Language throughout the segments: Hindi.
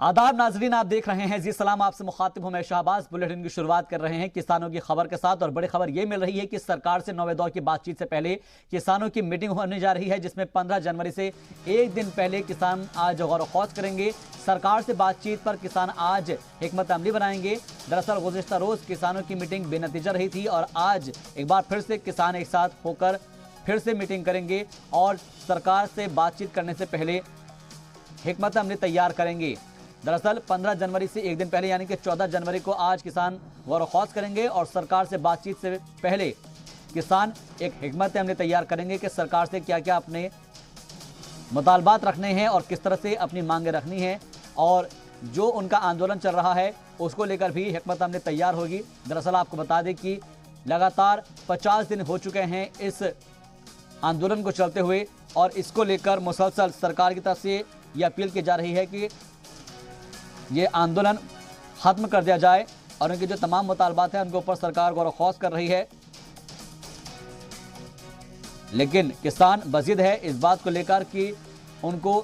आदाब नाजरीन, आप देख रहे हैं जी सलाम, आपसे मुखातिब हूं मैं शाहबाज। बुलेटिन की शुरुआत कर रहे हैं किसानों की खबर के साथ। और बड़ी खबर यह मिल रही है कि सरकार से 9वें दौर की बातचीत से पहले किसानों की मीटिंग होने जा रही है, जिसमें 15 जनवरी से एक दिन पहले किसान आज गौर खौज करेंगे। सरकार से बातचीत पर किसान आज हिकमत अमली बनाएंगे। दरअसल गुज़िश्ता रोज किसानों की मीटिंग बेनतीजा रही थी और आज एक बार फिर से किसान एक साथ होकर फिर से मीटिंग करेंगे और सरकार से बातचीत करने से पहले हिकमत अमली तैयार करेंगे। दरअसल 15 जनवरी से एक दिन पहले यानी कि 14 जनवरी को आज किसान गौर खौज करेंगे और सरकार से बातचीत से पहले किसान एक हिकमत अमली तैयार करेंगे कि सरकार से क्या क्या अपने मुतालबात रखने हैं और किस तरह से अपनी मांगें रखनी हैं, और जो उनका आंदोलन चल रहा है उसको लेकर भी हिकमत अमली तैयार होगी। दरअसल आपको बता दें कि लगातार 50 दिन हो चुके हैं इस आंदोलन को चलते हुए और इसको लेकर मुसलसल सरकार की तरफ से ये अपील की जा रही है कि ये आंदोलन खत्म कर दिया जाए और उनके जो तमाम मुतालबात हैं उनके ऊपर सरकार गौर खौज कर रही है। लेकिन किसान बज़िद है इस बात को लेकर कि उनको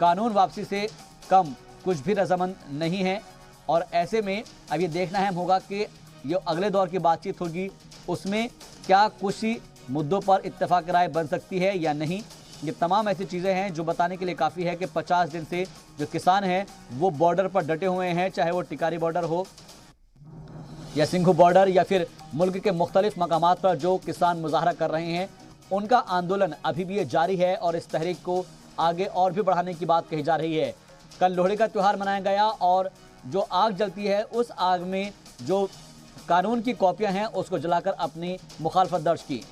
कानून वापसी से कम कुछ भी रजामंद नहीं है और ऐसे में अब ये देखना अहम होगा कि ये अगले दौर की बातचीत होगी उसमें क्या कुछ ही मुद्दों पर इत्तेफाक राय बन सकती है या नहीं। ये तमाम ऐसी चीज़ें हैं जो बताने के लिए काफ़ी है कि 50 दिन से जो किसान हैं वो बॉर्डर पर डटे हुए हैं, चाहे वो टिकारी बॉर्डर हो या सिंघू बॉर्डर या फिर मुल्क के मुख्तलिफ मकामात पर जो किसान मुजाहरा कर रहे हैं, उनका आंदोलन अभी भी ये जारी है और इस तहरीक को आगे और भी बढ़ाने की बात कही जा रही है। कल लोहड़ी का त्यौहार मनाया गया और जो आग जलती है उस आग में जो कानून की कॉपियाँ हैं उसको जलाकर अपनी मुखालफत दर्ज की।